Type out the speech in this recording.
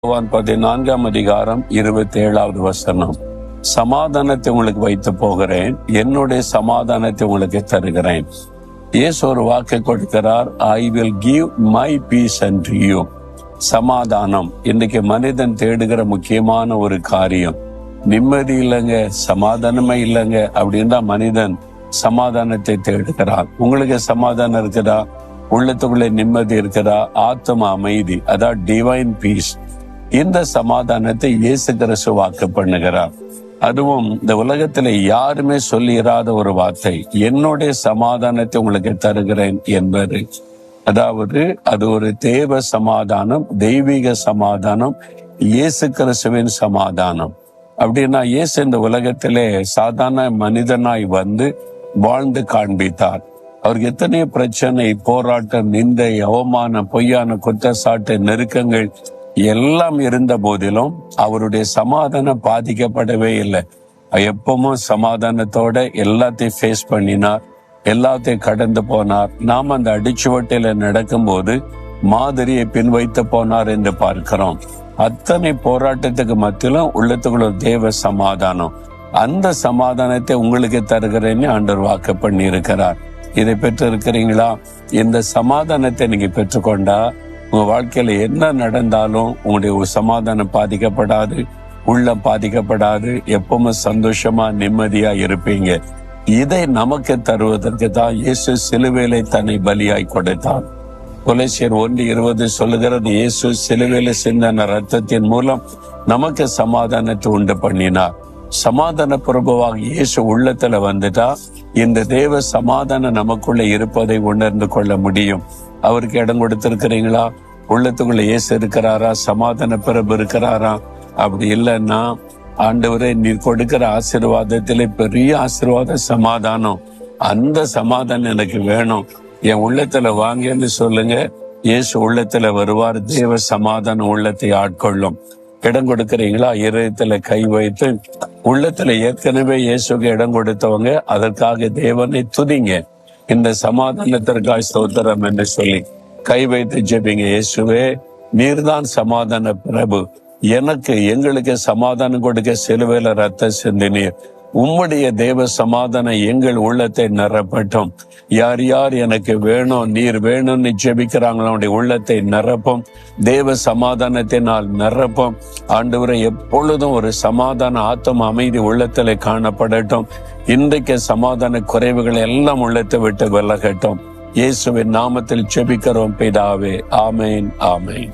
14ஆம் அதிகாரம் 27வது வசனம். சமாதானத்தை உங்களுக்கு வைத்து போகிறேன், என்னுடைய சமாதானத்தை உங்களுக்கு தருகிறேன். இயேசு ஒரு வாக்கு கொடுக்கிறார், I will give my peace unto you. சமாதானம் இன்னைக்கு மனிதன் தேடுகிற முக்கியமான ஒரு காரியம். நிம்மதி இல்லைங்க, சமாதானமே இல்லைங்க அப்படின்னா மனிதன் சமாதானத்தை தேடுகிறான். உங்களுக்கு சமாதானம் இருக்குதா? உள்ளத்துக்குள்ளே நிம்மதி இருக்குதா? ஆத்ம அமைதி, அதான் டிவைன் பீஸ். இந்த சமாதானத்தை இயேசு கிறிஸ்து வாக்கு பண்ணுகிறார். அதுவும் இந்த உலகத்துல யாருமே சொல்லிராத ஒரு வார்த்தை, என்னுடைய சமாதானத்தை உங்களுக்கு தருகிறேன் என்பது. அதாவது அது ஒரு தேவ சமாதானம், தெய்வீக சமாதானம், இயேசு கிறிஸ்துவின் சமாதானம். அப்படின்னா இயேசு இந்த உலகத்திலே சாதாரண மனிதனாய் வந்து வாழ்ந்து காண்பித்தார். அவருக்கு எத்தனை பிரச்சனை, போராட்டம், நிந்தை, அவமானம், பொய்யான குற்றச்சாட்டு, நெருக்கங்கள் எல்லாம் இருந்த போதிலும் அவருடைய சமாதானம் பாதிக்கப்படவே இல்லை. எப்பவும் சமாதானத்தோட எல்லாத்தையும் ஃபேஸ் பண்ணினார், எல்லாத்தையும் கடந்து போனார். நாம் அந்த அடிச்சுவட்டையில நடக்கும்போது மாதிரியை பின் வைத்து போனார் என்று பார்க்கிறோம். அத்தனை போராட்டத்துக்கு மத்தியிலும் உள்ளத்துக்குள்ள தேவ சமாதானம். அந்த சமாதானத்தை உங்களுக்கு தருகிறேன்னு ஆண்டவர் வாக்கு பண்ணி இருக்கிறார். இதை பெற்று இருக்கிறீங்களா? இந்த சமாதானத்தை நீங்க பெற்றுக்கொண்டா உங்க வாழ்க்கையில என்ன நடந்தாலும் உங்களுடைய சமாதானம் பாதிக்கப்படாது, உள்ளம் பாதிக்கப்படாது, எப்பவுமே சந்தோஷமா நிம்மதியா இருப்பீங்க. இதை நமக்கு தருவதற்கு தான் இயேசு சிலுவையிலே தன்னை பலியாய் கொடுத்தார். கொலோசியர் 1:20 சொல்லுகிறது, இயேசு சிலுவையில சிந்தின ரத்தத்தின் மூலம் நமக்கு சமாதானத்தை உண்டு பண்ணினார். சமாதான பிரபுவாக இயேசு உள்ளத்துல வந்துட்டா இந்த தேவ சமாதானம் நமக்குள்ள இருப்பதை உணர்ந்து கொள்ள முடியும். அவருக்கு இடம் கொடுத்திருக்கிறீங்களா? உள்ளத்துக்குள்ள இயேசு இருக்கிறாரா? சமாதான பிரபு இருக்கிறாரா? அப்படி இல்லைன்னா ஆண்டவரே நீர் கொடுக்கிற ஆசீர்வாதத்திலே பெரிய ஆசீர்வாத சமாதானம், அந்த சமாதானம் எனக்கு வேணும், என் உள்ளத்துல வாங்கன்னு சொல்லுங்க. இயேசு உள்ளத்துல வருவார். தேவ சமாதானம் உள்ளத்தை ஆட்கொள்ளும். இடம் கொடுக்கிறீங்களா? இதயத்துல கை வைத்து உள்ளத்துல ஏற்கனவே இயேசுக்கு இடம் கொடுத்தவங்க அதற்காக தேவனை துதிங்க. இந்த சமாதானத்திற்காக ஸ்தோத்திரம் என்று சொல்லி கை வைத்து ஜெபிங்க. இயேசுவே, நீர்தான் சமாதான பிரபு, எங்களுக்கு சமாதானம் கொடுக்க சிலுவையில ரத்த சிந்தினீர். உம்முடைய தேவ சமாதானம் எங்கள் உள்ளத்தை நிரப்பட்டும். யார் யார் எனக்கு வேணும், நீர் வேணும்னு ஜெபிக்கிறாங்களோ அவனுடைய உள்ளத்தை நிரப்பும். தேவ சமாதானத்தை நான் நிரப்பும். ஆண்டவரை எப்பொழுதும் ஒரு சமாதான ஆத்ம அமைதி உள்ளத்துல காணப்படட்டும். இன்றைக்கு சமாதான குறைவுகள் எல்லாம் உள்ளத்தை விட்டு விலகட்டும். இயேசுவின் நாமத்தில் ஜெபிக்கிறோம் பிதாவே. ஆமேன், ஆமேன்.